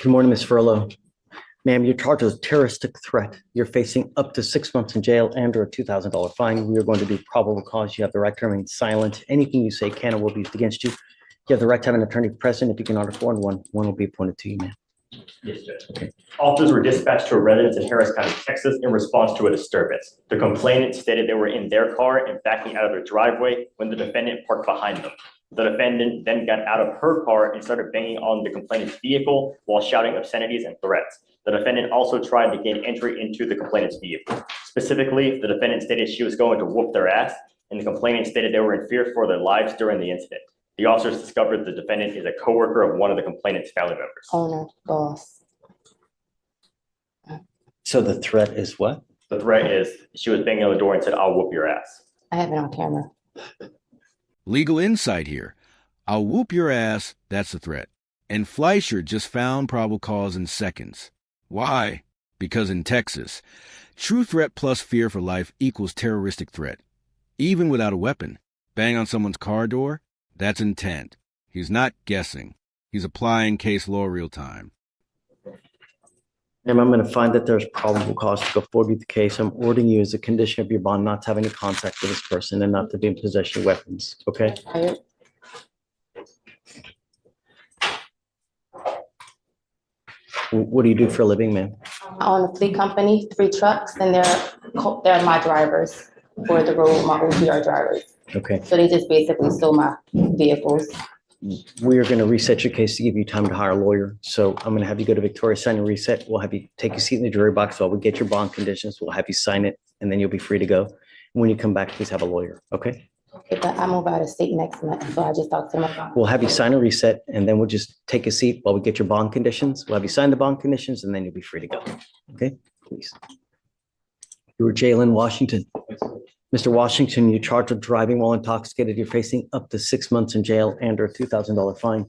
Good morning, Ms. Furlow. Ma'am, you're charged with terroristic threat. You're facing up to 6 months in jail and or a $2,000 fine. We are going to do probable cause. You have the right to remain silent. Anything you say can or will be used against you. You have the right to have an attorney present. If you cannot afford one, one will be appointed to you, ma'am. Yes, Judge. Okay. Officers were dispatched to a residence in Harris County, Texas, in response to a disturbance. The complainant stated they were in their car and backing out of their driveway when the defendant parked behind them. The defendant then got out of her car and started banging on the complainant's vehicle while shouting obscenities and threats. The defendant also tried to gain entry into the complainant's vehicle. Specifically, the defendant stated she was going to whoop their ass, and the complainant stated they were in fear for their lives during the incident. The officers discovered the defendant is a coworker of one of the complainant's family members. Owner, boss. So the threat is what? The threat is she was banging on the door and said, "I'll whoop your ass." I have it on camera. Legal insight here. I'll whoop your ass, that's the threat. And Fleischer just found probable cause in seconds. Why? Because in Texas, true threat plus fear for life equals terroristic threat. Even without a weapon. Bang on someone's car door? That's intent. He's not guessing. He's applying case law real time. Ma'am, I'm going to find that there's probable cause to go forward with the case. I'm ordering you as a condition of your bond not to have any contact with this person and not to be in possession of weapons. Okay? What do you do for a living, ma'am? I own a fleet company, 3 trucks, and they're my drivers for the road, my OTR drivers. Okay. So they just basically stole my vehicles. We are going to reset your case to give you time to hire a lawyer. So I'm going to have you go to Victoria, sign and reset. We'll have you take a seat in the jury box while we get your bond conditions. We'll have you sign it, and then you'll be free to go. When you come back, please have a lawyer. Okay? But I move out of state next month, so I just talked to my. We'll have you sign a reset, and then we'll just take a seat while we get your bond conditions. We'll have you sign the bond conditions, and then you'll be free to go. Okay? Please. You were Jalen Washington. Mr. Washington, you're charged with driving while intoxicated. You're facing up to 6 months in jail and or a $2,000 fine.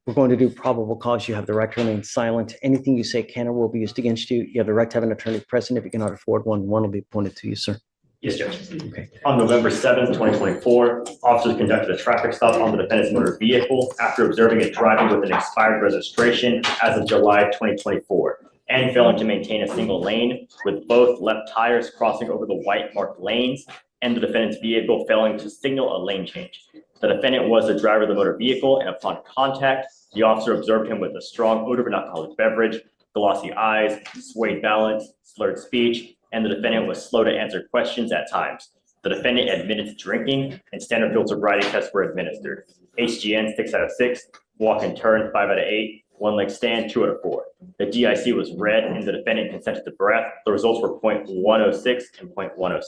We're going to do probable cause. You have the right to remain silent. Anything you say can or will be used against you. You have the right to have an attorney present. If you cannot afford one, one will be appointed to you, sir. Yes, Judge. Okay. On November 7th, 2024, officers conducted a traffic stop on the defendant's motor vehicle after observing it driving with an expired registration as of July 2024 and failing to maintain a single lane, with both left tires crossing over the white marked lanes and the defendant's vehicle failing to signal a lane change. The defendant was the driver of the motor vehicle, and upon contact, the officer observed him with a strong odor of an alcoholic beverage, glossy eyes, swayed balance, slurred speech, and the defendant was slow to answer questions at times. The defendant admitted to drinking, and standard field sobriety tests were administered. HGN 6 out of 6, walk and turn 5 out of 8, one leg stand 2 out of 4. The DIC was read, and the defendant consented to breath. The results were 0.106 and 0.106.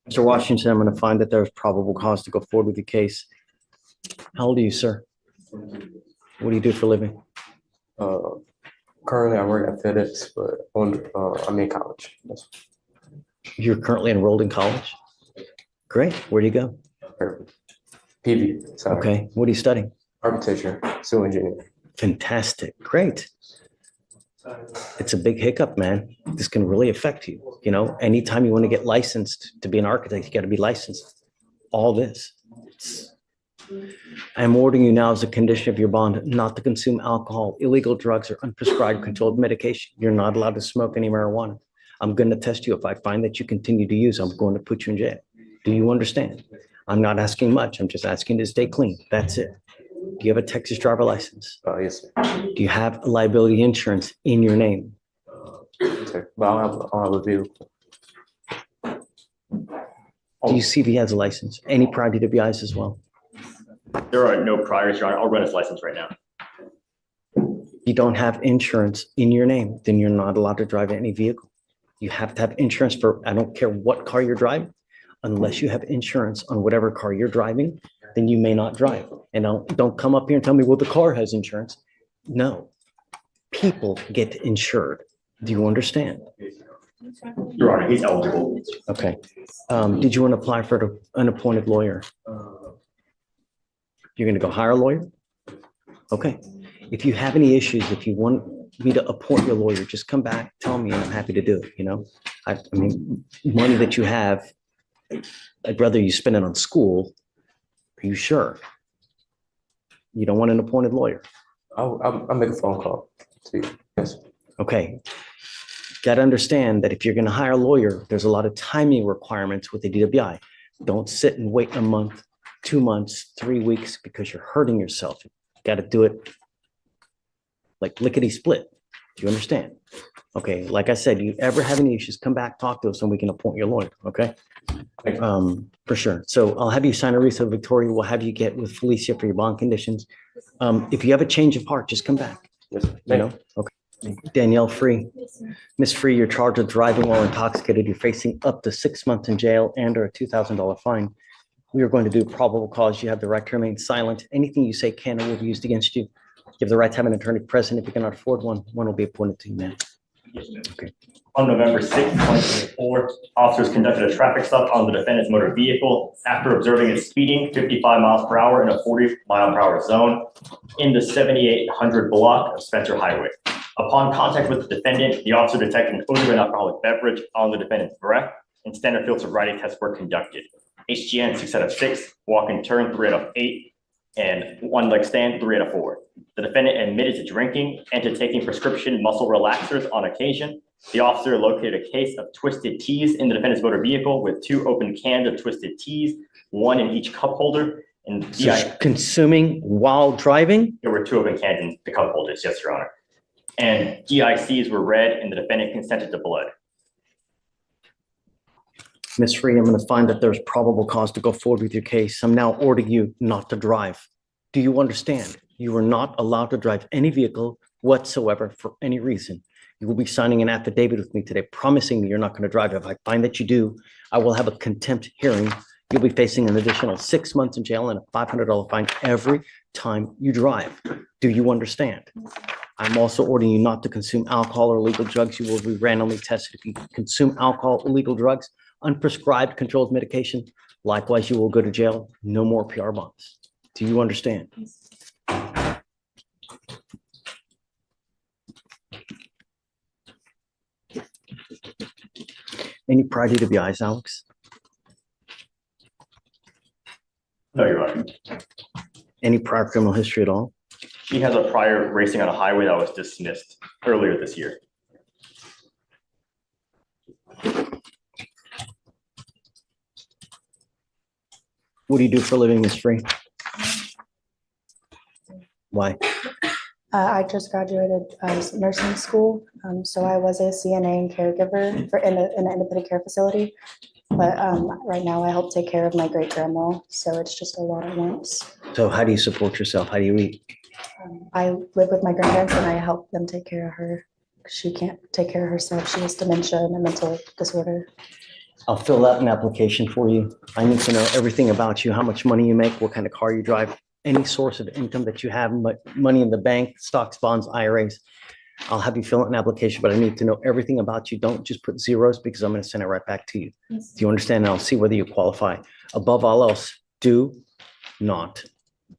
Mr. Washington, I'm going to find that there's probable cause to go forward with the case. How old are you, sir? What do you do for a living? Currently, I work at FedEx, but I'm in college. You're currently enrolled in college? Great. Where do you go? PV. Sorry. Okay. What are you studying? Architecture, civil engineering. Fantastic. Great. It's a big hiccup, man. This can really affect you. You know, anytime you want to get licensed to be an architect, you got to be licensed. All this. I'm ordering you now as a condition of your bond not to consume alcohol, illegal drugs, or unprescribed controlled medication. You're not allowed to smoke any marijuana. I'm going to test you. If I find that you continue to use, I'm going to put you in jail. Do you understand? I'm not asking much. I'm just asking to stay clean. That's it. Do you have a Texas driver license? Yes, sir. Do you have liability insurance in your name? Okay. But I'll have a vehicle. Do you see if he has a license? Any prior DWIs as well? There are no priors, Your Honor. I'll run his license right now. You don't have insurance in your name, then you're not allowed to drive any vehicle. You have to have insurance for, I don't care what car you're driving, unless you have insurance on whatever car you're driving, then you may not drive. And don't come up here and tell me, well, the car has insurance. No, people get insured. Do you understand? Your Honor, he's eligible. Okay. Did you want to apply for an appointed lawyer? You're going to go hire a lawyer? Okay. If you have any issues, if you want me to appoint your lawyer, just come back, tell me, and I'm happy to do it. You know, I mean, money that you have, I'd rather you spend it on school. Are you sure? You don't want an appointed lawyer? I'll make a phone call to you. Yes. Okay. Got to understand that if you're going to hire a lawyer, there's a lot of timing requirements with the DWI. Don't sit and wait a month, 2 months, 3 weeks because you're hurting yourself. You got to do it like lickety split. Do you understand? Okay. Like I said, you ever have any issues, come back, talk to us, and we can appoint your lawyer. Okay. Thank you. For sure. So I'll have you sign a receipt, Victoria. We'll have you get with Felicia for your bond conditions. If you have a change of heart, just come back. Yes, sir. You know? Okay. Danielle Free. Miss Free, you're charged with driving while intoxicated. You're facing up to 6 months in jail and or a $2,000 fine. We are going to do probable cause. You have the right to remain silent. Anything you say can or will be used against you. You have the right to have an attorney present. If you cannot afford one, one will be appointed to you, ma'am. Okay. On November 6, 2024, officers conducted a traffic stop on the defendant's motor vehicle after observing it speeding 55 miles per hour in a 40-mile-per-hour zone in the 7800 block of Spencer Highway. Upon contact with the defendant, the officer detected an odor of an alcoholic beverage on the defendant's breath, and standard field sobriety tests were conducted. HGN 6 out of 6, walk and turn 3 out of 8, and 1 leg stand 3 out of 4. The defendant admitted to drinking and to taking prescription muscle relaxers on occasion. The officer located a case of twisted teas in the defendant's motor vehicle with 2 open cans of twisted teas, 1 in each cup holder. And So consuming while driving? there were 2 open cans in the cup holders, yes, Your Honor. And DICs were read and the defendant consented to blood. Ms. Free, I'm going to find that there's probable cause to go forward with your case. I'm now ordering you not to drive. Do you understand? You are not allowed to drive any vehicle whatsoever for any reason. You will be signing an affidavit with me today, promising me you're not going to drive. If I find that you do, I will have a contempt hearing. You'll be facing an additional 6 months in jail and a $500 fine every time you drive. Do you understand? I'm also ordering you not to consume alcohol or illegal drugs. You will be randomly tested. If you consume alcohol, illegal drugs, unprescribed controlled medication, likewise, you will go to jail. No more PR bonds. Do you understand? Any prior DWIs, Alex? No, Your Honor. Any prior criminal history at all? She has a prior racing on a highway that was dismissed earlier this year. What do you do for a living, Ms. Free? Why? I just graduated nursing school, so I was a CNA and caregiver in an independent care facility. But right now I help take care of my great grandma, so it's just a lot at once. So how do you support yourself? How do you eat? I live with my grandparents and I help them take care of her. She can't take care of herself. She has dementia and a mental disorder. I'll fill out an application for you. I need to know everything about you, how much money you make, what kind of car you drive, any source of income that you have, money in the bank, stocks, bonds, IRAs. I'll have you fill out an application, but I need to know everything about you. Don't just put zeros because I'm going to send it right back to you. Yes. Do you understand? And I'll see whether you qualify. Above all else, do not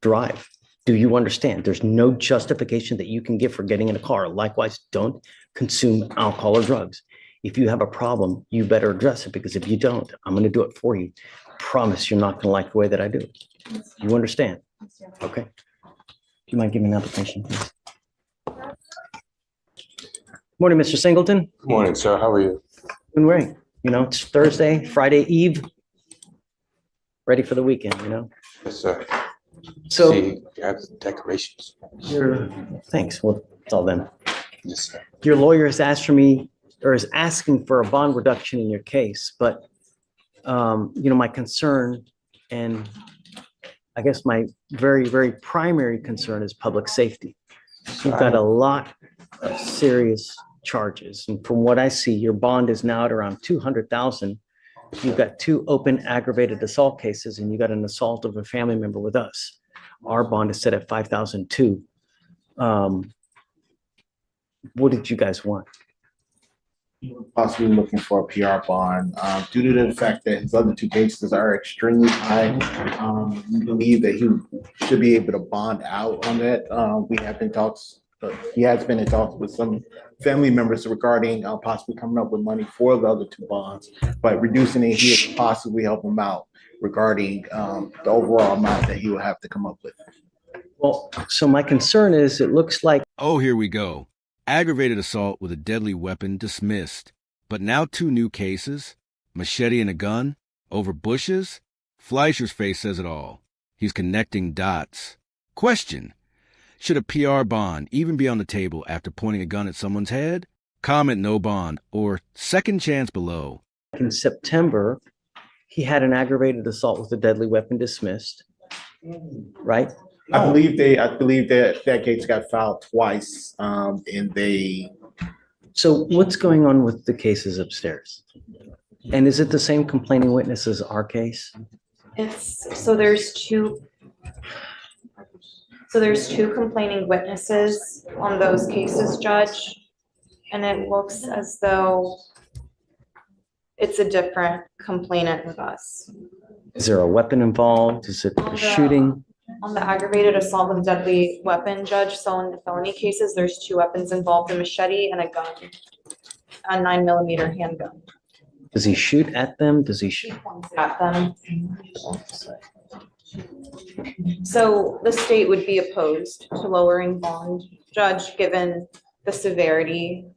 drive. Do you understand? There's no justification that you can give for getting in a car. Likewise, don't consume alcohol or drugs. If you have a problem, you better address it, because if you don't, I'm going to do it for you. Promise you're not going to like the way that I do it. You understand? Okay. Do you mind giving me an application, please? Morning, Mr. Singleton. Good morning, sir. How are you? Doing great. You know, it's Thursday, Friday Eve. Ready for the weekend, you know? Yes, sir. So, See, you have the decorations. thanks. Well, it's all them. Yes, sir. Your lawyer has asked for me, or is asking for a bond reduction in your case, but, you know, my concern, and I guess my very, very primary concern, is public safety. You've got a lot of serious charges, and from what I see, your bond is now at around 200,000. You've got 2 open aggravated assault cases, and you got an assault of a family member with us. Our bond is set at 5,002. What did you guys want? Possibly looking for a PR bond due to the fact that his other 2 cases are extremely high. We believe that he should be able to bond out on that. We have been talks. He has been in talks with some family members regarding possibly coming up with money for the other 2 bonds, but reducing it, he would possibly help him out regarding the overall amount that he will have to come up with. Well, so my concern is it looks like, Oh, here we go. Aggravated assault with a deadly weapon dismissed. But now 2 new cases, machete and a gun, over bushes. Fleischer's face says it all. He's connecting dots. Question. Should a PR bond even be on the table after pointing a gun at someone's head? Comment no bond or second chance below. in September, he had an aggravated assault with a deadly weapon dismissed, right? I believe that case got filed twice, and they, So what's going on with the cases upstairs? And is it the same complaining witness as our case? So there's two complaining witnesses on those cases, Judge. And it looks as though it's a different complainant with us. Is there a weapon involved? Is it a shooting? On the aggravated assault with a deadly weapon, Judge, so in the felony cases, there's 2 weapons involved, a machete and a gun, a 9mm handgun. Does he shoot at them? Does he shoot? At them. So the state would be opposed to lowering bond, Judge, given the severity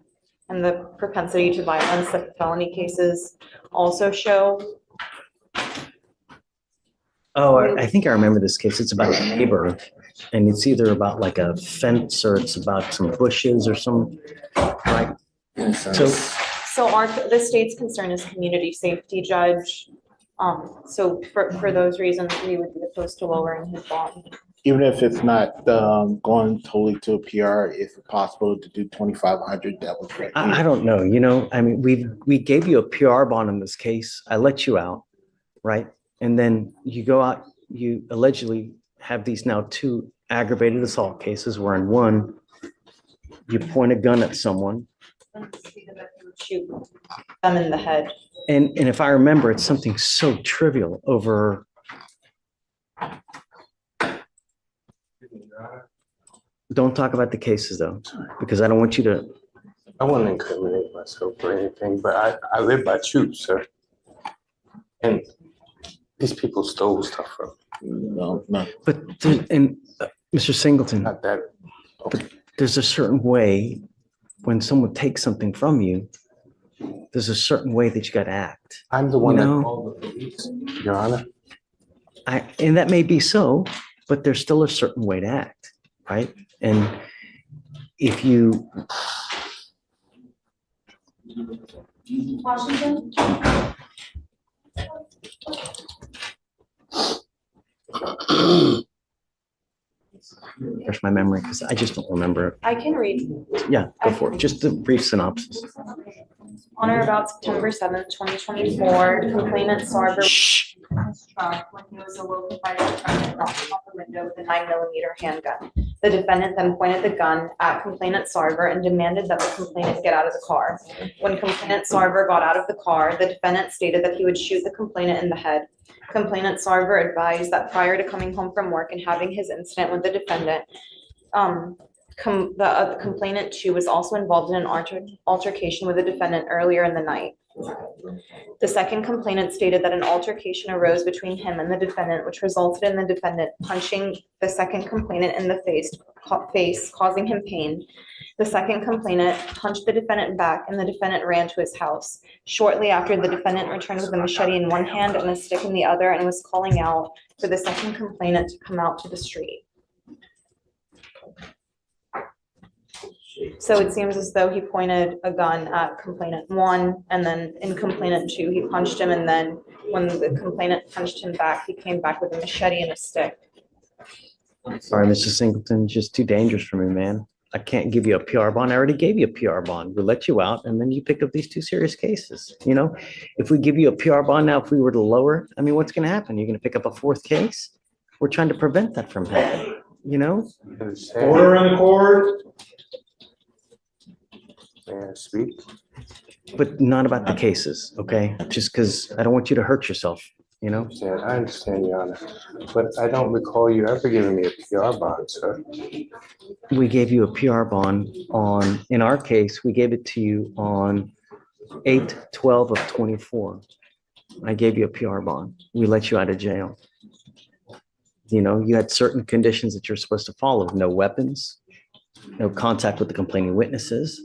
and the propensity to violence that felony cases also show. Oh, I think I remember this case. It's about a neighbor, and it's either about like a fence or it's about some bushes or some, right? So, So the state's concern is community safety, Judge. So for those reasons, we would be opposed to lowering his bond. even if it's not, going totally to a PR, if it's possible to do 2,500, that would be. I don't know, you know, I mean, we gave you a PR bond in this case. I let you out, right? And then you go out, you allegedly have these now 2 aggravated assault cases where in one, you point a gun at someone. Shoot them in the head. And if I remember, it's something so trivial over. Don't talk about the cases though, because I don't want you to. I wouldn't incriminate myself or anything, but I live by truth, sir. And these people stole stuff from me. No. But Mr. Singleton, Not that. there's a certain way when someone takes something from you. There's a certain way that you got to act. I'm the one that No. called the police, Your Honor. And that may be so, but there's still a certain way to act, right? And if you. Washington? Refresh my memory because I just don't remember it. I can read. Yeah, go for it. Just a brief synopsis. On or about September 7th, 2024, complainant Sarver Shh. in his truck when he was awoke by the defendant knocking on the window with a 9mm handgun. The defendant then pointed the gun at complainant Sarver and demanded that the complainant get out of the car. When complainant Sarver got out of the car, the defendant stated that he would shoot the complainant in the head. Complainant Sarver advised that prior to coming home from work and having his incident with the defendant, the complainant too was also involved in an altercation with the defendant earlier in the night. The second complainant stated that an altercation arose between him and the defendant, which resulted in the defendant punching the second complainant in the face, causing him pain. The second complainant punched the defendant back and the defendant ran to his house. Shortly after, the defendant returned with a machete in one hand and a stick in the other and was calling out for the second complainant to come out to the street. So it seems as though he pointed a gun at complainant 1, and then in complainant 2, he punched him, and then when the complainant punched him back, he came back with a machete and a stick. Sorry, Mr. Singleton, it's just too dangerous for me, man. I can't give you a PR bond. I already gave you a PR bond. We let you out, and then you pick up these 2 serious cases. You know, if we give you a PR bond now, if we were to lower, I mean, what's going to happen? You're going to pick up a 4th case? We're trying to prevent that from happening, you know? Order in the court. May I speak? But not about the cases, okay? Just because I don't want you to hurt yourself, you know? I understand, Your Honor. But I don't recall you ever giving me a PR bond, sir. We gave you a PR bond on, in our case, we gave it to you on 8/12 of 24. I gave you a PR bond. We let you out of jail. you know, you had certain conditions that you're supposed to follow, no weapons, no contact with the complaining witnesses.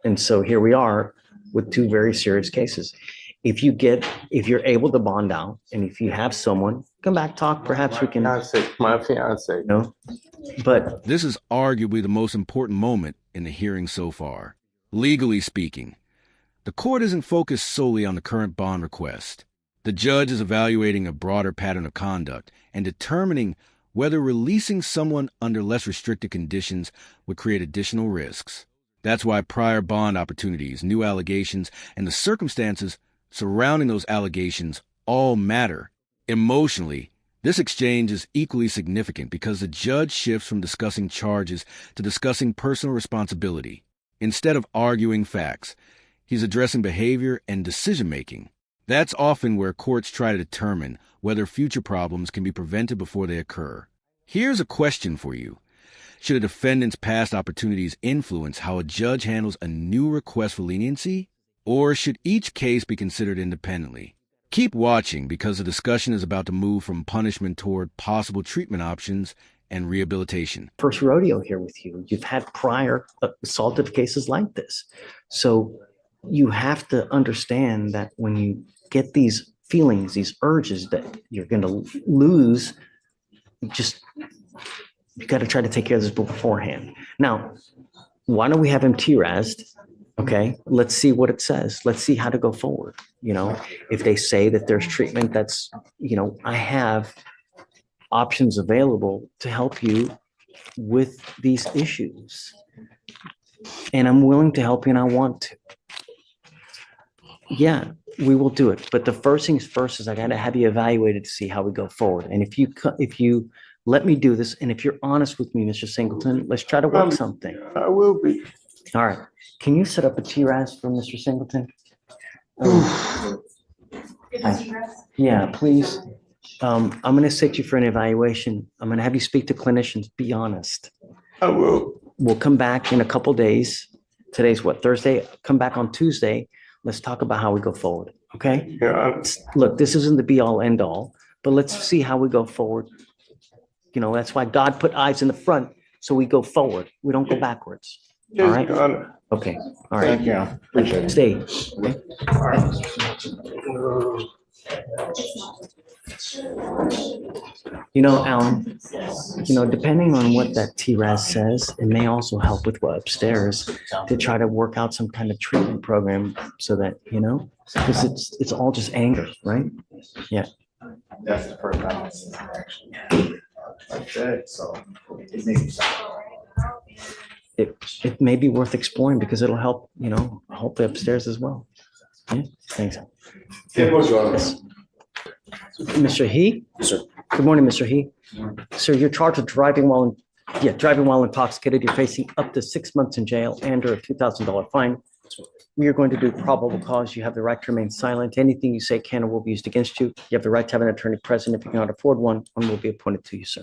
And so here we are with two very serious cases. If you're able to bond out, and if you have someone, come back, talk, perhaps we can, My fiance. you know, but This is arguably the most important moment in the hearing so far. Legally speaking, the court isn't focused solely on the current bond request. The judge is evaluating a broader pattern of conduct and determining whether releasing someone under less restricted conditions would create additional risks. That's why prior bond opportunities, new allegations, and the circumstances surrounding those allegations all matter. Emotionally, this exchange is equally significant because the judge shifts from discussing charges to discussing personal responsibility. Instead of arguing facts, he's addressing behavior and decision-making. That's often where courts try to determine whether future problems can be prevented before they occur. Here's a question for you. Should a defendant's past opportunities influence how a judge handles a new request for leniency? Or should each case be considered independently? Keep watching because the discussion is about to move from punishment toward possible treatment options and rehabilitation. first rodeo here with you. You've had prior assaultive cases like this. So you have to understand that when you get these feelings, these urges that you're going to lose, you got to try to take care of this beforehand. Now, why don't we have him TRAS'd? Okay, let's see what it says. Let's see how to go forward. You know, if they say that there's treatment that's, you know, I have options available to help you with these issues. And I'm willing to help you and I want to. Yeah, we will do it. But the first things first is I got to have you evaluated to see how we go forward. And if you let me do this, and if you're honest with me, Mr. Singleton, let's try to work something. I will be. All right. Can you set up a TRAS for Mr. Singleton? Yeah, please. I'm going to set you for an evaluation. I'm going to have you speak to clinicians. Be honest. I will. We'll come back in a couple days. Today's what, Thursday? Come back on Tuesday. Let's talk about how we go forward. Okay? Yeah. Look, this isn't the be all end all, but let's see how we go forward. You know, that's why God put eyes in the front. So we go forward. We don't go backwards. All right? Okay. All right. Thank you. Appreciate it. Stay. Okay? You know, Alan, you know, depending on what that TRAS says, it may also help with what upstairs to try to work out some kind of treatment program so that, you know, because it's all just anger, right? Yeah. That's the first time I've seen her actually. Like that, so it may be It may be worth exploring because it'll help, you know, hopefully upstairs as well. Yeah, thanks. Yes. Mr. He? Sir. Good morning, Mr. He. Sir, you're charged with driving while intoxicated. You're facing up to 6 months in jail and or a $2,000 fine. We are going to do probable cause. You have the right to remain silent. Anything you say can or will be used against you. You have the right to have an attorney present. If you cannot afford one will be appointed to you, sir.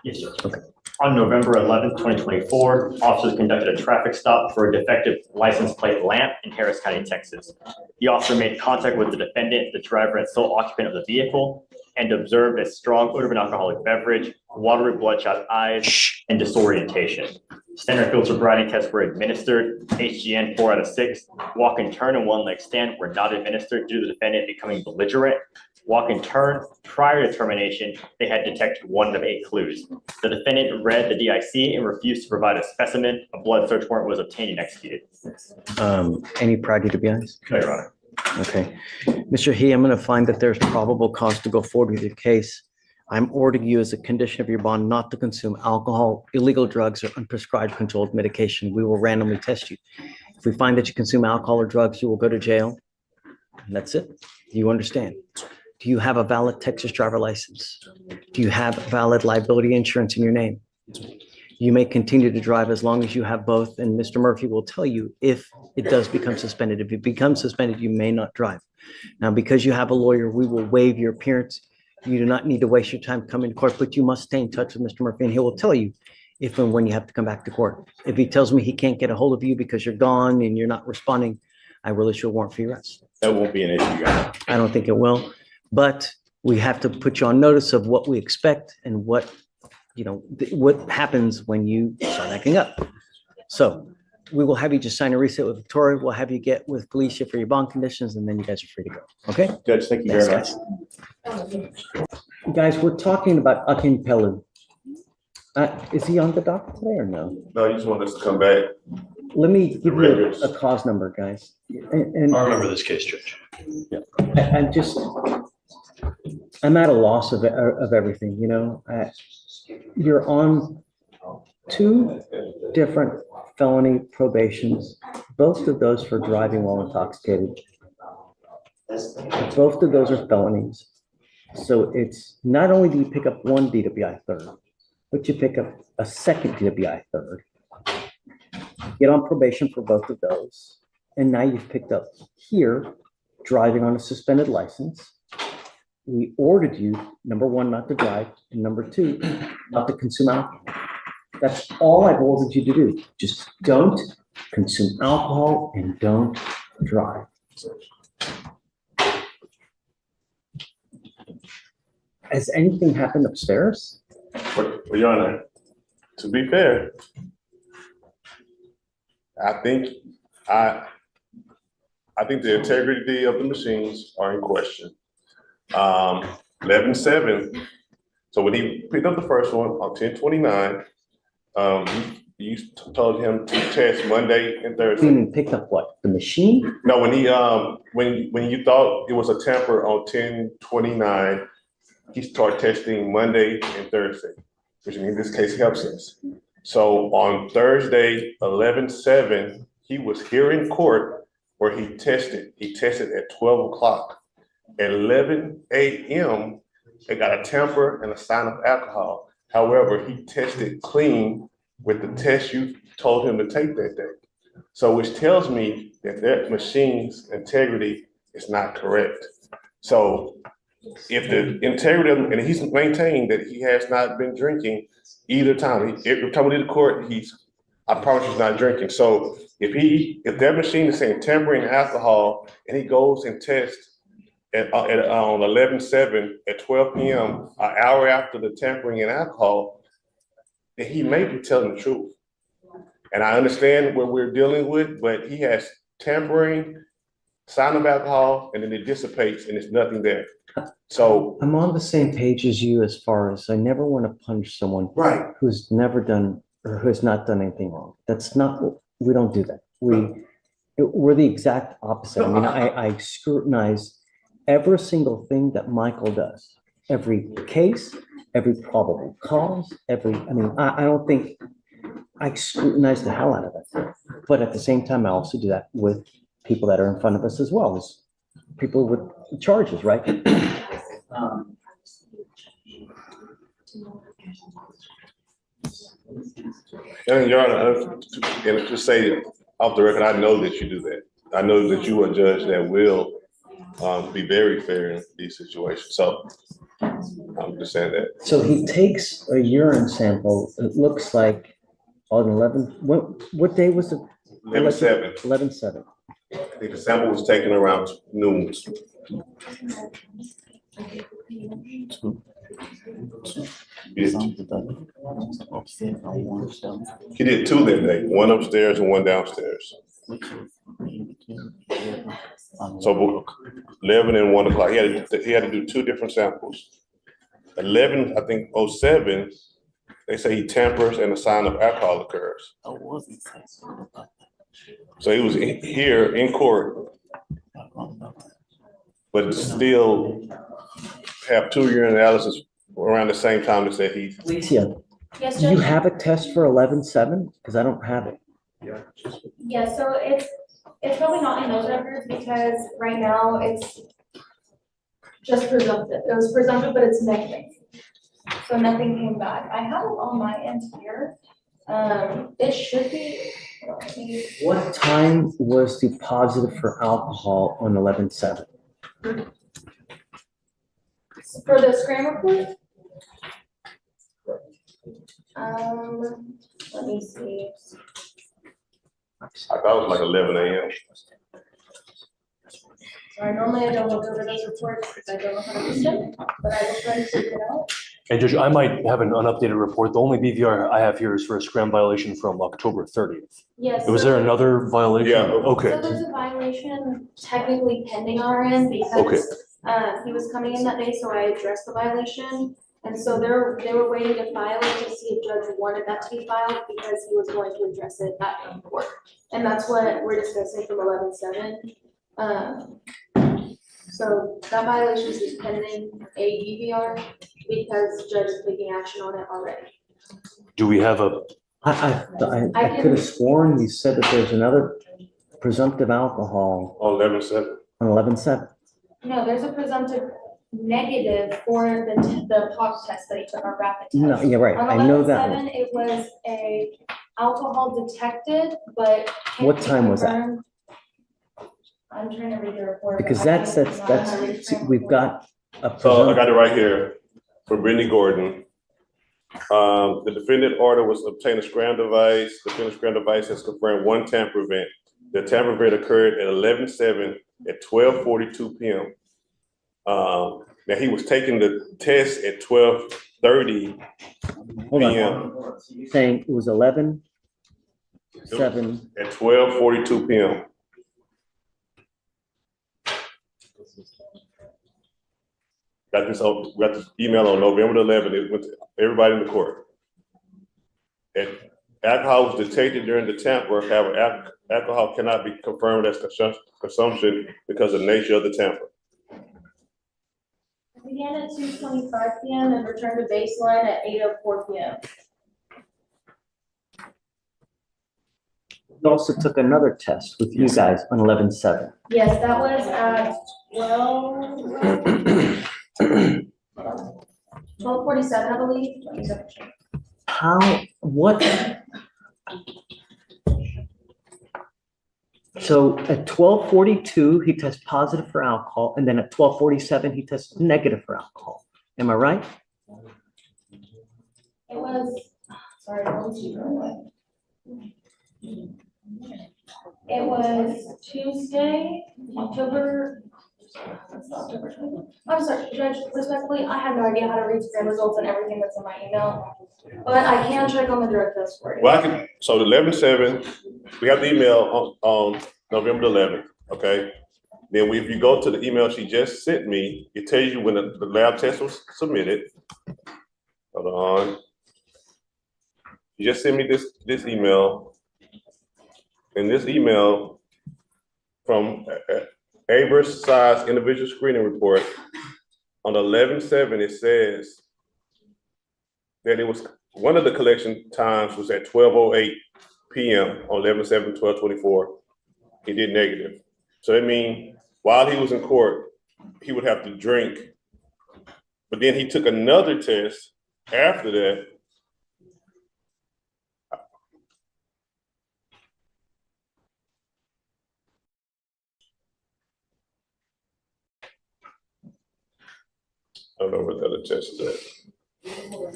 Yes, sir. Okay. On November 11th, 2024, officers conducted a traffic stop for a defective license plate lamp in Harris County, Texas. The officer made contact with the defendant, the driver and sole occupant of the vehicle, and observed a strong odor of an alcoholic beverage, watery bloodshot eyes, and disorientation. Standard field sobriety tests were administered. HGN 4 out of 6. Walk and turn and one leg stand were not administered due to the defendant becoming belligerent. Walk and turn, prior to termination, they had detected 1 of 8 clues. The defendant read the DIC and refused to provide a specimen. A blood search warrant was obtained and executed. Any prior to be honest? No, Your Honor. Okay. Mr. He, I'm going to find that there's probable cause to go forward with your case. I'm ordering you as a condition of your bond not to consume alcohol, illegal drugs, or unprescribed controlled medication. We will randomly test you. If we find that you consume alcohol or drugs, you will go to jail. And that's it. Do you understand? Do you have a valid Texas driver license? Do you have valid liability insurance in your name? You may continue to drive as long as you have both, and Mr. Murphy will tell you if it does become suspended. If it becomes suspended, you may not drive. Now, because you have a lawyer, we will waive your appearance. You do not need to waste your time coming to court, but you must stay in touch with Mr. Murphy, and he will tell you if and when you have to come back to court. If he tells me he can't get a hold of you because you're gone and you're not responding, I will issue a warrant for your arrest. That won't be an issue, guys. I don't think it will, but we have to put you on notice of what we expect and what, what happens when you start acting up. So we will have you just sign a reset with Victoria. We'll have you get with Felicia for your bond conditions, and then you guys are free to go. Okay? Judge, thank you very much. Guys, we're talking about Akin Pelu. Is he on the docket today or no? No, you just want us to come back. Let me give you a cause number, guys. And I remember this case, Judge. I'm at a loss of everything, you're on 2 different felony probations, both of those for driving while intoxicated. Both of those are felonies. So it's not only do you pick up 1 DWI third, but you pick up a second DWI third. Get on probation for both of those. And now you've picked up here, driving on a suspended license. We ordered you, number 1, not to drive, and number 2, not to consume alcohol. That's all I've ordered you to do. Just don't consume alcohol and don't drive. Has anything happened upstairs? Well, Your Honor, to be fair, I think the integrity of the machines are in question. 11/7. So when he picked up the first one on 10/29, you told him to test Monday and You Thursday. mean picked up what? The machine? No, when he when you thought it was a tamper on 10/29, he started testing Monday and Thursday, which in this case helps us. So on Thursday, 11/7, he was here in court where he tested. He tested at 12 o'clock. At 11 a.m., they got a tamper and a sign of alcohol. However, he tested clean with the test you told him to take that day. So which tells me that that machine's integrity is not correct. So if the integrity, and he's maintained that he has not been drinking either time. Every time we did the court, I promise he's not drinking. So if that machine is saying tampering alcohol and he goes and tests on 11/7 at 12 p.m., an hour after the tampering and alcohol, then he may be telling the truth. And I understand what we're dealing with, but he has tampering, sign of alcohol, and then it dissipates and there's nothing there. So I'm on the same page as you as far as I never want to punish someone who's never done or who has not done anything wrong. That's not, we don't do that. We're the exact opposite. I mean, I scrutinize every single thing that Michael does, every case, every probable cause, I don't think I scrutinize the hell out of it. But at the same time, I also do that with people that are in front of us as well as people with charges, right? And Your Honor, and to say off the record, I know that you do that. I know that you are a judge that will be very fair in these situations. So I'm just saying that. So he takes a urine sample. It looks like on 11. What day was it? 11/7. 11/7. I think the sample was taken around noon. He did 2 that day, 1 upstairs and 1 downstairs. So 11 and 1 o'clock. He had to do 2 different samples. 11, I think 07, they say he tampers and a sign of alcohol occurs. So he was here in court, but still have 2 urine analysis around the same time to say he. Alicia, Yes, do you Judge? have a test for 11/7? Because I don't have it. Yeah, so it's probably not in those records because right now it's just presumptive. It was presumptive, but it's negative. So nothing came back. I have it on my end here. It should be. What time was the positive for alcohol on 11/7? For the SCRAM report? Let me see. I thought it was like 11 a.m. Sorry, normally I don't look over those reports because I don't know how to use them, but I will try to figure it out. And Judge, I might have an unupdated report. The only BVR I have here is for a SCRAM violation from October 30th. Yes. Was there another violation? Yeah. Okay. So there's a violation technically pending on our end because he was coming in that day, so I addressed the violation. And so they were waiting to file it to see if judge wanted that to be filed because he was going to address it at court. And that's what we're discussing from 11-7. So that violation is pending a UVR because judge is taking action on it already. Do we have a, I could have sworn you said that there's another presumptive alcohol On 11-7. on 11-7. No, there's a presumptive negative for the POC test that he took, our rapid test. No, yeah, right. On I know that 11-7, one. it was a alcohol detected, but. can't What be time was that? confirmed. I'm trying to read the report. but Because I that's, can't- I don't know how to read the see, report. we've got a So I presumptive. got it right here for Brittany Gordon. The defendant order was to obtain a SCRAM device. The defendant's SCRAM device has confirmed one tamper event. The tamper event occurred at 11-7 at 12:42 p.m. Now he was taking the test at 12:30 Hold on. p.m. Saying it was 11-7. At 12:42 p.m. Got this email on November 11th. It went to everybody in the court. And alcohol was detected during the tamper. However, alcohol cannot be confirmed as consumption because of the nature of the tamper. It began at 2:25 p.m. and returned to baseline at 8:04 p.m. We also took another test with you guys on 11-7. Yes, that was at 12:47, I believe. Let me double check. What? So at 12:42, he tests positive for alcohol, and then at 12:47, he tests negative for alcohol. Am I right? It was, sorry, one second. It was Tuesday, October. I'm sorry, Judge, respectfully, I have no idea how to read SCRAM results and everything that's in my email, but I can check on the drug test for you. Well, so the 11-7, we have the email on November 11th, okay? Then if you go to the email she just sent me, it tells you when the lab test was submitted. Hold on. You just sent me this email. And this email from Average Size Individual Screening Report on 11-7, it says that it was one of the collection times was at 12:08 p.m. on 11-7, 12:24. He did negative. So that means while he was in court, he would have to drink. But then he took another test after that. I don't know what the other test is at.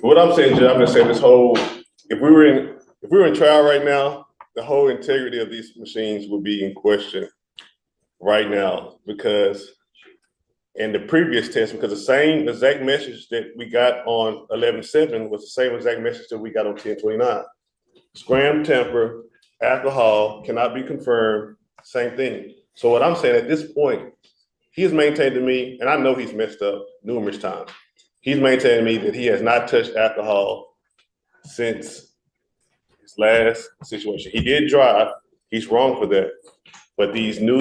What I'm saying, Judge, I've been saying this whole, if we were in trial right now, the whole integrity of these machines would be in question right now, because in the previous test, because the same exact message that we got on 11-7 was the same exact message that we got on 10-29. SCRAM tamper, alcohol cannot be confirmed, same thing. So what I'm saying at this point, he has maintained to me, and I know he's messed up numerous times. He's maintained to me that he has not touched alcohol since his last situation. He did drive. He's wrong for that. But these new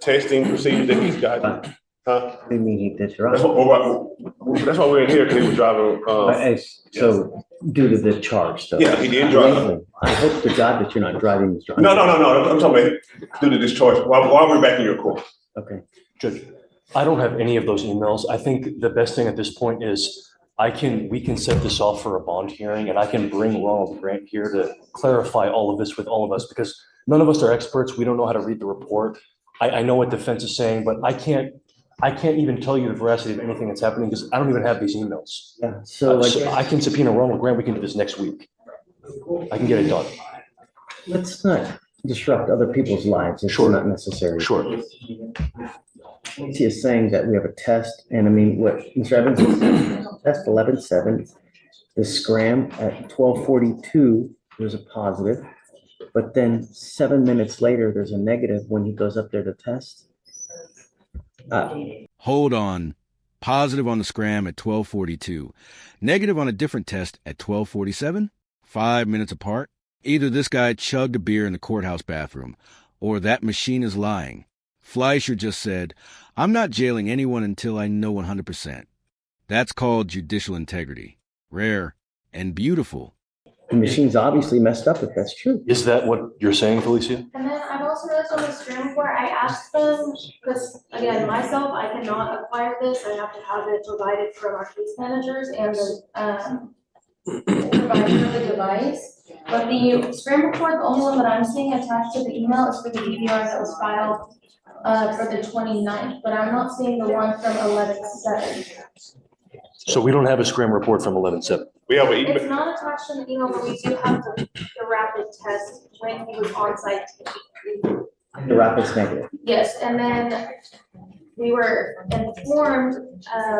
testing procedures that he's got, huh? I mean, he did That's right. why we're in here, because he was driving. So due to the charge, though. Yeah, he did drive. I hope to God that you're not driving this drunk. No. I'm talking about due to this charge. While we're back in your court. Okay. Judge, I don't have any of those emails. I think the best thing at this point is we can set this off for a bond hearing, and I can bring Ronald Grant here to clarify all of this with all of us, because none of us are experts. We don't know how to read the report. I know what defense is saying, but I can't even tell you the veracity of anything that's happening because I don't even have these emails. Yeah, so I can subpoena Ronald Grant. We can do this next week. I can get it done. let's not disrupt other people's lives. It's Sure. not necessary. Sure. He is saying that we have a test, and I mean, what Mr. Evans is, test 11/7, the SCRAM at 12:42, there's a positive, but then 7 minutes later, there's a negative when he goes up there to test. Hold on. Positive on the SCRAM at 12:42. Negative on a different test at 12:47? 5 minutes apart? Either this guy chugged a beer in the courthouse bathroom, or that machine is lying. Fleischer just said, I'm not jailing anyone until I know 100%. That's called judicial integrity. Rare and beautiful. The machine's obviously messed up if that's true. Is that what you're saying, Felicia? And then I've also noticed on the SCRAM report, I asked them, because again, myself, I cannot acquire this, I have to have it provided from our case managers and the provider of the device. But the SCRAM report, the only one that I'm seeing attached to the email is for the DVR that was filed for the 29th, but I'm not seeing the one from 11/7. So we don't have a SCRAM report from 11/7. We have an email. It's not attached in the email, but we do have the rapid test when he was on site. The rapid's negative. Yes, and then we were informed,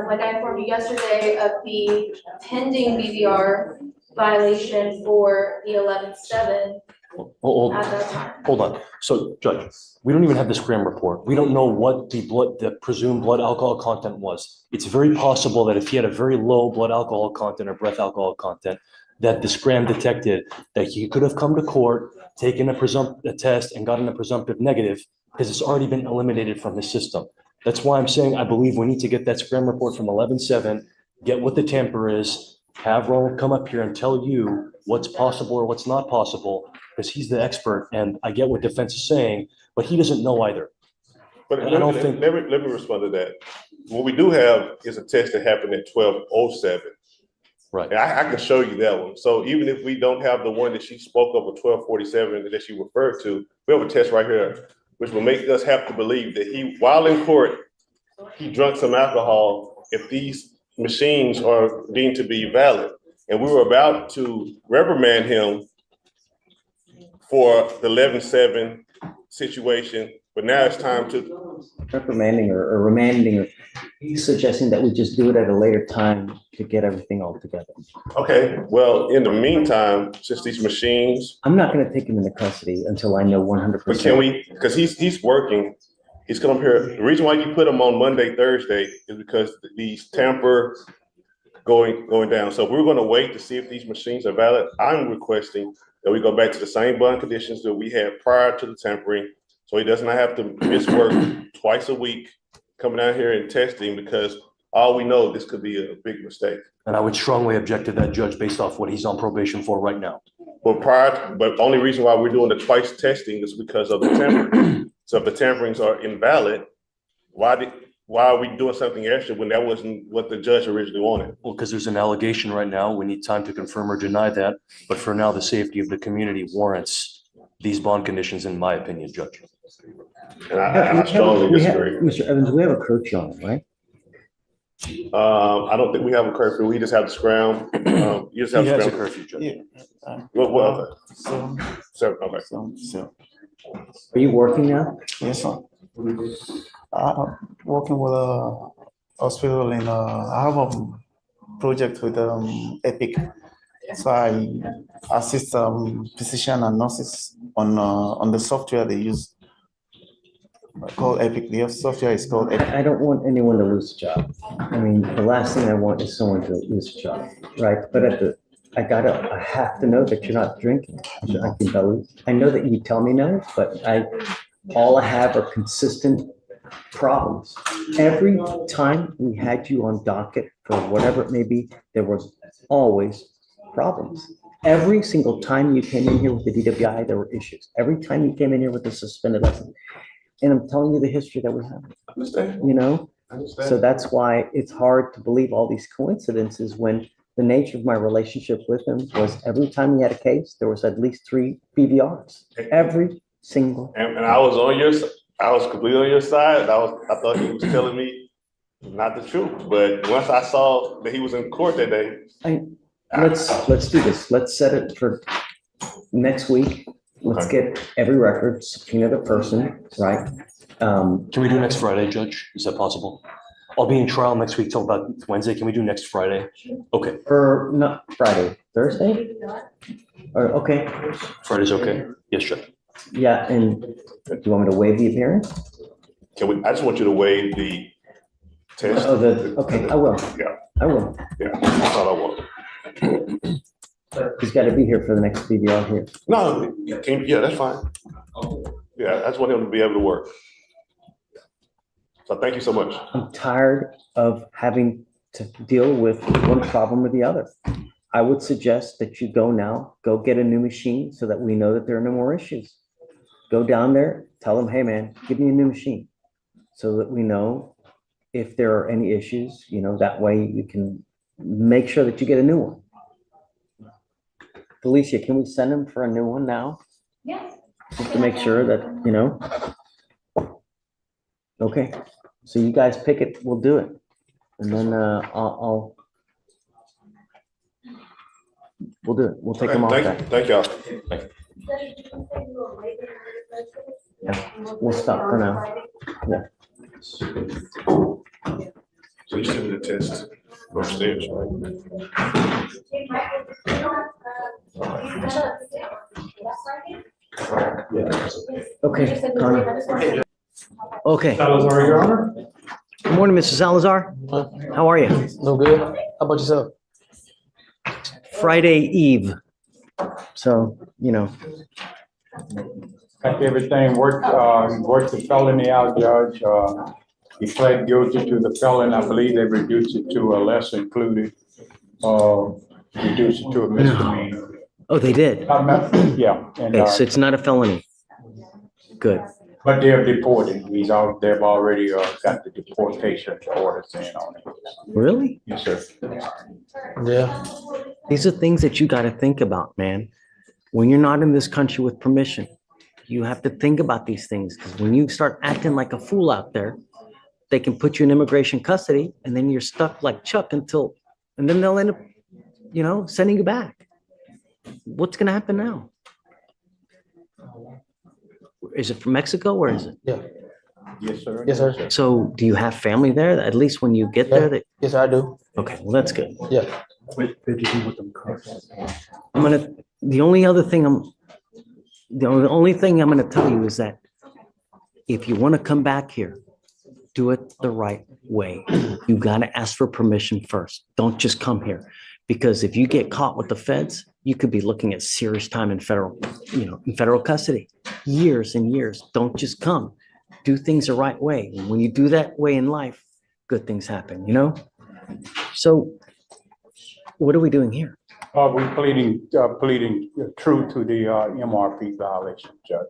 like I informed you yesterday, of the pending BVR violation for the 11/7 Hold at that time. on. So, Judge, we don't even have the SCRAM report. We don't know what the presumed blood alcohol content was. It's very possible that if he had a very low blood alcohol content or breath alcohol content, that the SCRAM detected that he could have come to court, taken a test and gotten a presumptive negative because it's already been eliminated from his system. That's why I'm saying I believe we need to get that SCRAM report from 11/7, get what the tamper is, have Ronald come up here and tell you what's possible or what's not possible, because he's the expert, and I get what defense is saying, but he doesn't know either. But I don't think- let me respond to that. What we do have is a test that happened at 12:07. Right. And I can show you that one. So even if we don't have the one that she spoke of, 12:47 that she referred to, we have a test right here, which will make us have to believe that he, while in court, he drank some alcohol if these machines are deemed to be valid. And we were about to reprimand him for the 11/7 situation, but now it's time to. Reprimanding or remanding, he's suggesting that we just do it at a later time to get everything all together. Okay, well, in the meantime, since these machines. I'm not gonna take him into custody until I know 100%. But can we, because he's working, he's come up here, the reason why you put him on Monday, Thursday is because these tamper going down. So we're gonna wait to see if these machines are valid. I'm requesting that we go back to the same bond conditions that we had prior to the tampering. So he does not have to miss work twice a week, coming out here and testing, because all we know, this could be a big mistake. And I would strongly object to that, Judge, based off what he's on probation for right now. But the only reason why we're doing the twice testing is because of the tampering. So if the tamperings are invalid, why are we doing something extra when that wasn't what the judge originally wanted? Well, because there's an allegation right now. We need time to confirm or deny that. But for now, the safety of the community warrants these bond conditions, in my opinion, Judge. And I strongly disagree. Mr. Evans, we have a curfew on, right? I don't think we have a curfew. We just have the SCRAM. You just have He has a SCRAM. curfew, Judge. Yeah. Well, So, so, okay. Are you working now? yes, sir. Working with a hospital in, I have a project with Epic. So I assist physician and nurses on the software they use called Epic. The software is called Epic. I don't want anyone to lose a job. I mean, the last thing I want is someone to lose a job, right? But I have to know that you're not drinking. I can tell you. I know that you tell me no, but all I have are consistent problems. Every time we had you on docket for whatever it may be, there was always problems. Every single time you came in here with the DWI, there were issues. Every time you came in here with the suspended license. And I'm telling you the history that we have, Understand. you know? Understand. So that's why it's hard to believe all these coincidences when the nature of my relationship with him was every time he had a case, there was at least 3 BVRs. Every single. And I was on your, I was completely on your side. I thought he was telling me not the truth. But once I saw that he was in court that day. Let's do this. Let's set it for next week. Let's get every record, subpoena the person, right? Can we do next Friday, Judge? Is that possible? I'll be in trial next week till about Wednesday. Can we do next Friday? Okay, Or not Friday, Thursday? Or, okay, Friday's okay. Yes, Judge. yeah, and do you want me to waive the appearance? I just want you to waive the test. Oh, okay, I will. Yeah, I will. yeah, that's all I want. He's got to be here for the next DVR here. No, yeah, that's fine. Yeah, I just want him to be able to work. So thank you so much. I'm tired of having to deal with one problem or the other. I would suggest that you go now, go get a new machine so that we know that there are no more issues. Go down there, tell them, hey man, give me a new machine so that we know if there are any issues, that way you can make sure that you get a new one. Felicia, can we send him for a new one now? Yes. Just to make sure that, Okay, so you guys pick it, we'll do it. And then we'll do it. We'll take them off that. Thank y'all. Yeah, we'll stop for now. Yeah. So you sent me the test upstairs, right? Okay, Connie. Okay. Salazar, Your Honor. Good morning, Mr. Salazar. How are you? No good. How about yourself? Friday Eve. So, Got everything worked the felony out, Judge. He pled guilty to the felony. I believe they reduced it to a lesser included, reduced it to a misdemeanor. Oh, they did? Yeah. And, Okay, so it's not a felony. Good. but they're deported. They've already got the deportation orders in on it. Really? Yes, sir. Yeah. These are things that you got to think about, man. When you're not in this country with permission, you have to think about these things, because when you start acting like a fool out there, they can put you in immigration custody, and then you're stuck like Chuck and then they'll end up, sending you back. What's going to happen now? Is it from Mexico? Where is it? Yeah. Yes, sir. Yes, sir. So do you have family there? At least when you get there, Yes, I do. okay, well, that's good. Yeah. The only thing I'm gonna tell you is that if you want to come back here, do it the right way. You gotta ask for permission first. Don't just come here. Because if you get caught with the feds, you could be looking at serious time in federal custody, years and years. Don't just come. Do things the right way. And when you do that way in life, good things happen, So what are we doing here? We're pleading true to the MRP violation, Judge.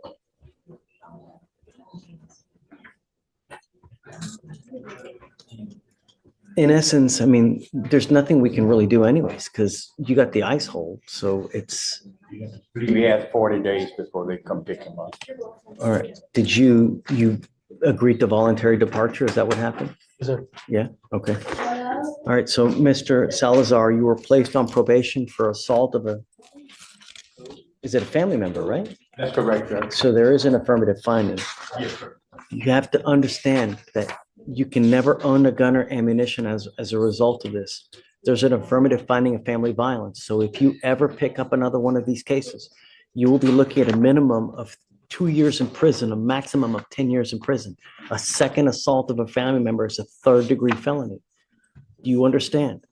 In essence, there's nothing we can really do anyways, because you got the ice hold. So it's. We had 40 days before they come pick him up. All right. Did you agreed to voluntary departure? Is that what happened? Yes, sir. Yeah. Okay. All right. So Mr. Salazar, you were placed on probation for assault of is it a family member, right? That's correct, Judge. So there is an affirmative finding. Yes, sir. You have to understand that you can never own a gun or ammunition as a result of this. There's an affirmative finding of family violence. So if you ever pick up another one of these cases, you will be looking at a minimum of 2 years in prison, a maximum of 10 years in prison. A second assault of a family member is a third-degree felony. Do you understand?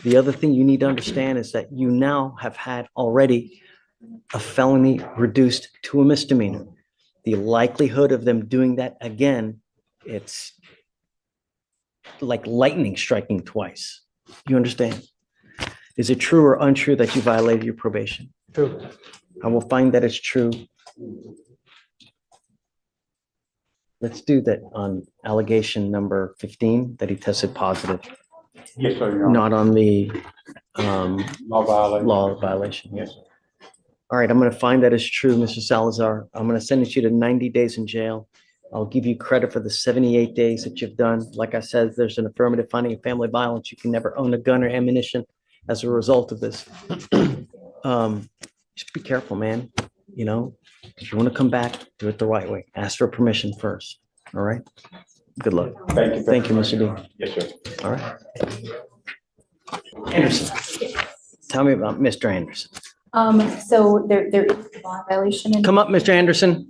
The other thing you need to understand is that you now have had already a felony reduced to a misdemeanor. The likelihood of them doing that again, it's like lightning striking twice. You understand? Is it true or untrue that you violated your probation? True. I will find that it's true. Let's do that on allegation number 15, that he tested positive, Yes, sir. Your Honor. not on the Law violation. law violation. Yes, sir. All right, I'm going to find that it's true, Mr. Salazar. I'm going to sentence you to 90 days in jail. I'll give you credit for the 78 days that you've done. Like I said, there's an affirmative finding of family violence. You can never own a gun or ammunition as a result of this. Just be careful, man. you know, if you want to come back, do it the right way. Ask for permission first. All right? Good luck. Thank you. Thank you, Mr. Dean. Yes, sir. All right. Anderson, tell me about Mr. Anderson. So there is a bond violation. Come up, Mr. Anderson.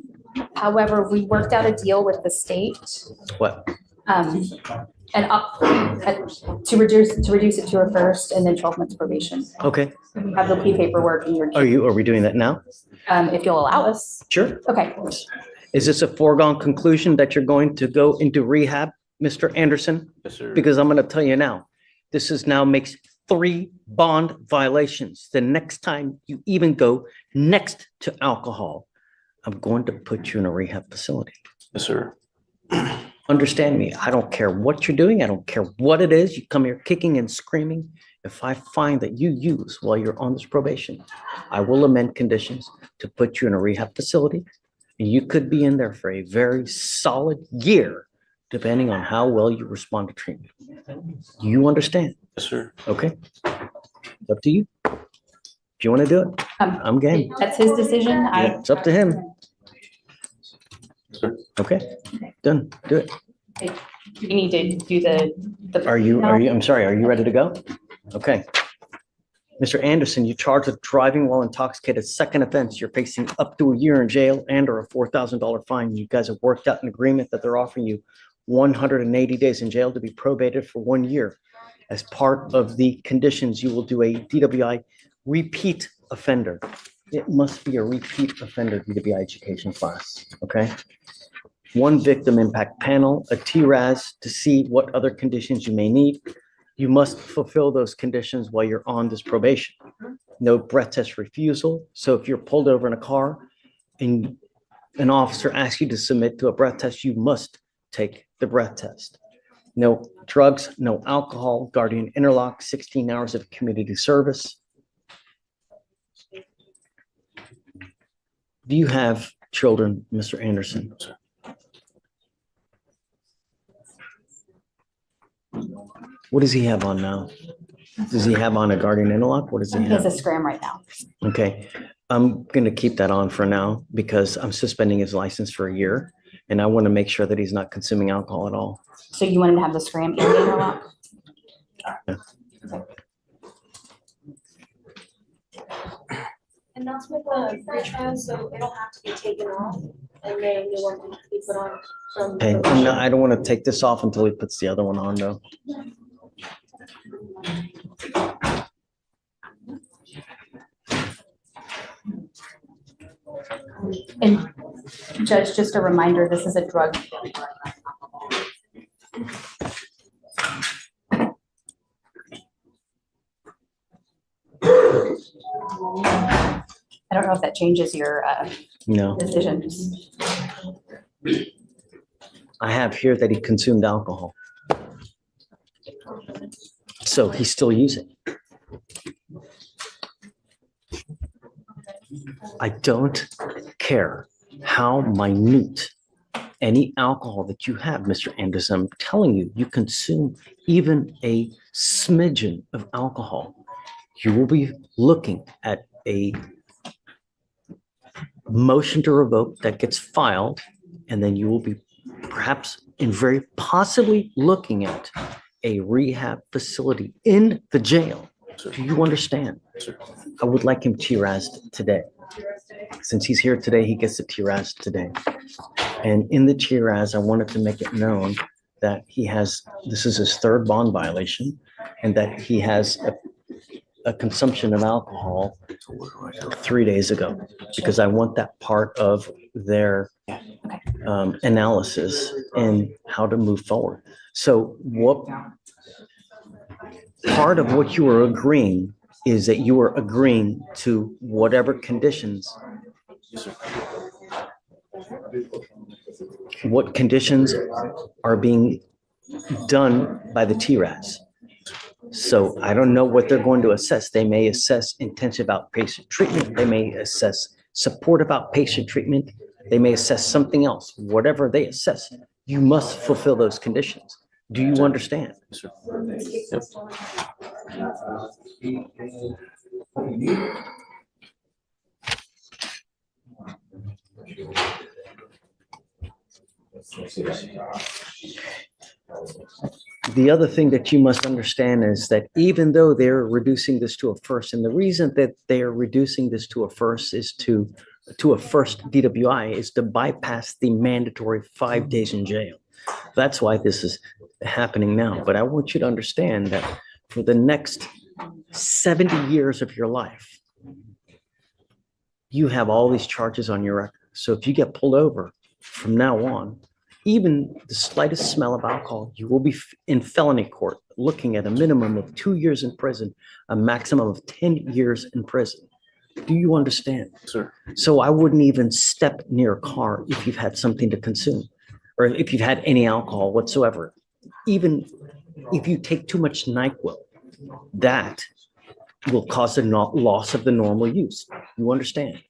However, we worked out a deal with the state, What? and to reduce it to a first and then 12 months probation. Okay. We have the plea paperwork in your, Are we doing that now? if you'll allow us. Sure. Okay. Is this a foregone conclusion that you're going to go into rehab, Mr. Anderson? Yes, sir. Because I'm going to tell you now, this is now makes 3 bond violations. The next time you even go next to alcohol, I'm going to put you in a rehab facility. Yes, sir. Understand me. I don't care what you're doing. I don't care what it is. You come here kicking and screaming. If I find that you use while you're on this probation, I will amend conditions to put you in a rehab facility. And you could be in there for a very solid year, depending on how well you respond to treatment. You understand? Yes, sir. Okay? It's up to you. If you want to do it, I'm game. That's his decision. Yeah, it's up to him. Sure. Okay, done. Do it. You need to do the. Are you, I'm sorry, are you ready to go? Okay. Mr. Anderson, you charged with driving while intoxicated, second offense. You're facing up to a year in jail and or a $4,000 fine. You guys have worked out an agreement that they're offering you 180 days in jail to be probated for 1 year. As part of the conditions, you will do a DWI repeat offender. It must be a repeat offender DWI education class, okay? 1 victim impact panel, a TRAS to see what other conditions you may need. You must fulfill those conditions while you're on this probation. No breath test refusal. So if you're pulled over in a car and an officer asks you to submit to a breath test, you must take the breath test. No drugs, no alcohol, guardian interlock, 16 hours of community service. Do you have children, Mr. Anderson? What does he have on now? Does he have on a guardian interlock? What does he He has a have? SCRAM right now. Okay, I'm going to keep that on for now because I'm suspending his license for a year and I want to make sure that he's not consuming alcohol at all. So you want him to have the SCRAM and the interlock? Yeah. And that's with the franchise, so it'll have to be taken off and then new one will have to be put on from. Okay, no, I don't want to take this off until he puts the other one on though. And Judge, just a reminder, this is a drug. I don't know if that changes your No, decisions. I have here that he consumed alcohol. So he's still using. I don't care how minute any alcohol that you have, Mr. Anderson. I'm telling you, you consume even a smidgen of alcohol, you will be looking at a motion to revoke that gets filed, and then you will be perhaps and very possibly looking at a rehab facility in the jail. Do you understand? I would like him TRAS'd today. Since he's here today, he gets the TRAS today. And in the TRAS, I wanted to make it known that he has, this is his 3rd bond violation, and that he has a consumption of alcohol 3 days ago, because I want that part of their analysis and how to move forward. So what part of what you are agreeing is that you are agreeing to whatever conditions. What conditions are being done by the TRAS? So I don't know what they're going to assess. They may assess intensive outpatient treatment. They may assess supportive outpatient treatment. They may assess something else. Whatever they assess, you must fulfill those conditions. Do you understand? Yep. The other thing that you must understand is that even though they're reducing this to a first, and the reason that they are reducing this to a first is to a first DWI is to bypass the mandatory 5 days in jail. That's why this is happening now. But I want you to understand that for the next 70 years of your life, you have all these charges on your record. So if you get pulled over from now on, even the slightest smell of alcohol, you will be in felony court looking at a minimum of 2 years in prison, a maximum of 10 years in prison. Do you understand? Sir. So I wouldn't even step near a car if you've had something to consume or if you've had any alcohol whatsoever. Even if you take too much NyQuil, that will cause a loss of the normal use. You understand?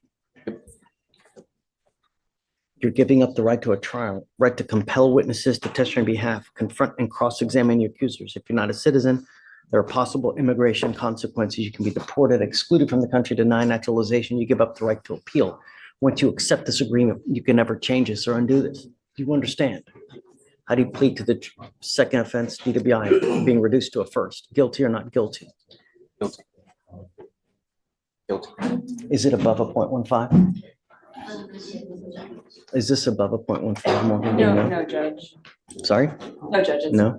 You're giving up the right to a trial, right to compel witnesses to testify on behalf, confront and cross-examine your accusers. If you're not a citizen, there are possible immigration consequences. You can be deported, excluded from the country, denied naturalization. You give up the right to appeal. Once you accept this agreement, you can never change this or undo this. Do you understand? How do you plead to the second offense, DWI, being reduced to a first? Guilty or not guilty? Guilty. Guilty. Is it above a 0.15? Is this above a 0.15? Morgan? Do you know? No, Judge. Sorry? No, Judge. No?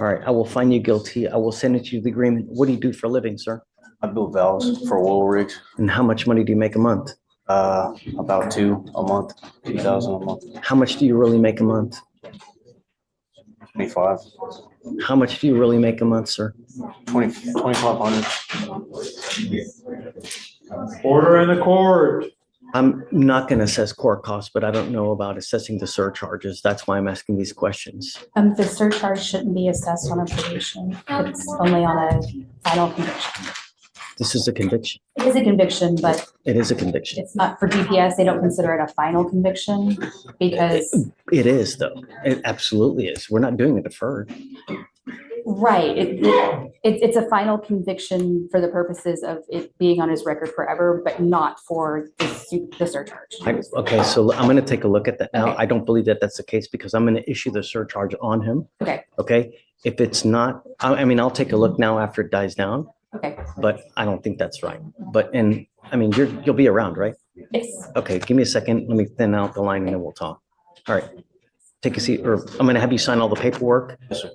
All right, I will find you guilty. I will send it to you the agreement. What do you do for a living, sir? I build valves for oil rigs. And how much money do you make a month? About 2 a month, 2,000 a month. How much do you really make a month? 25. How much do you really make a month, sir? 2,500. Order in the court. I'm not going to assess court costs, but I don't know about assessing the surcharges. That's why I'm asking these questions. The surcharge shouldn't be assessed on a probation. It's only on a final conviction. This is a conviction. It is a conviction, but It is a conviction. it's not for DPS. They don't consider it a final conviction because, It is, though. It absolutely is. We're not doing a deferred. right, it's a final conviction for the purposes of it being on his record forever, but not for the surcharge. Okay, so I'm going to take a look at that now. Okay. I don't believe that that's the case because I'm going to issue the surcharge on him. Okay, Okay, if it's not, I mean, I'll take a look now after it dies down, okay, but I don't think that's right. But, and, I mean, you'll be around, right? yes. Okay, give me a second. Let me thin out the line and then we'll talk. All right, take a seat, or I'm going to have you sign all the paperwork. Yes, sir.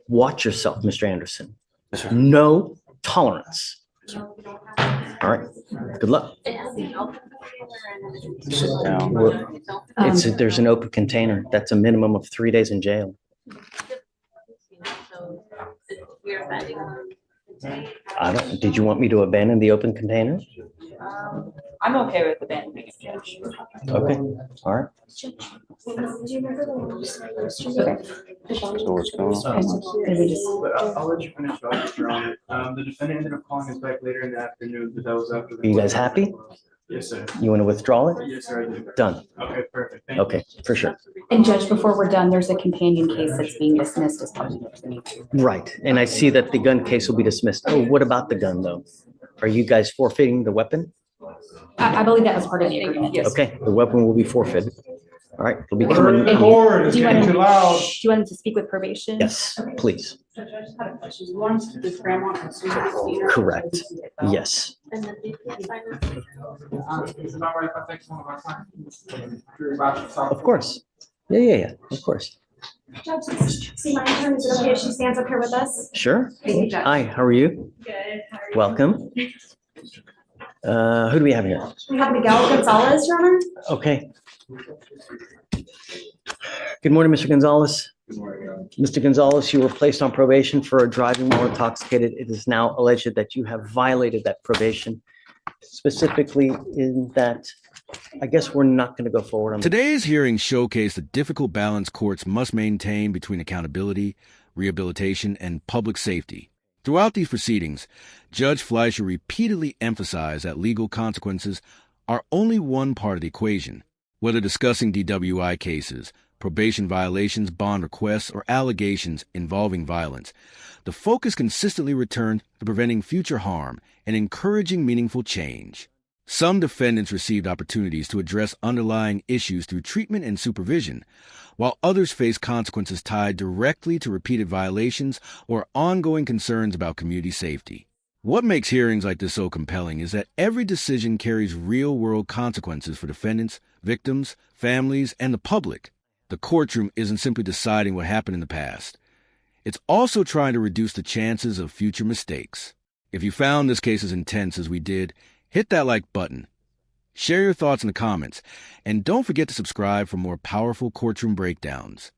Watch yourself, Mr. Anderson. Yes, sir. No tolerance. All right, good luck. Sit down. There's an open container. That's a minimum of 3 days in jail. Did you want me to abandon the open container? I'm okay with abandoning it, Judge. Okay, all right. Okay. So what's going on? Did we just- I'll let you finish off, Your Honor. The defendant ended up calling us back later in the afternoon, but that was after. Are you guys happy? Yes, sir. You want to withdraw it? Yes, sir, I do. Done. Okay, perfect. Thank you. Okay, for sure. And Judge, before we're done, there's a companion case that's being dismissed as part of the agreement. Right, and I see that the gun case will be dismissed. Oh, what about the gun, though? Are you guys forfeiting the weapon? I believe that was part of the agreement, yes. Okay, the weapon will be forfeited. All right, it'll be Order in coming. the court. It's Do you want getting too loud. do you want him to speak with probation? Yes, please. Judge, I just had a question. You want us to just grab on as soon as we see her? Correct. Yes. And then the signer? Is it all right if I text one of our clients? About yourself? Of course. Yeah, of course. Judge, see my turn. Is it okay if she stands up here with us? Sure. Thank you, Judge. Hi, how are you? Good. How are you? Welcome. Who do we have here? We have Miguel Gonzalez, Your Honor. Okay. Good morning, Mr. Gonzalez. Good morning. Mr. Gonzalez, you were placed on probation for driving while intoxicated. It is now alleged that you have violated that probation, specifically in that, I guess we're not going to go forward on that. Today's hearings showcase the difficult balance courts must maintain between accountability, rehabilitation, and public safety. Throughout these proceedings, Judge Fleischer repeatedly emphasized that legal consequences are only one part of the equation. Whether discussing DWI cases, probation violations, bond requests, or allegations involving violence, the focus consistently returned to preventing future harm and encouraging meaningful change. Some defendants received opportunities to address underlying issues through treatment and supervision, while others face consequences tied directly to repeated violations or ongoing concerns about community safety. What makes hearings like this so compelling is that every decision carries real-world consequences for defendants, victims, families, and the public. The courtroom isn't simply deciding what happened in the past. It's also trying to reduce the chances of future mistakes. If you found this case as intense as we did, hit that like button. Share your thoughts in the comments, and don't forget to subscribe for more powerful courtroom breakdowns.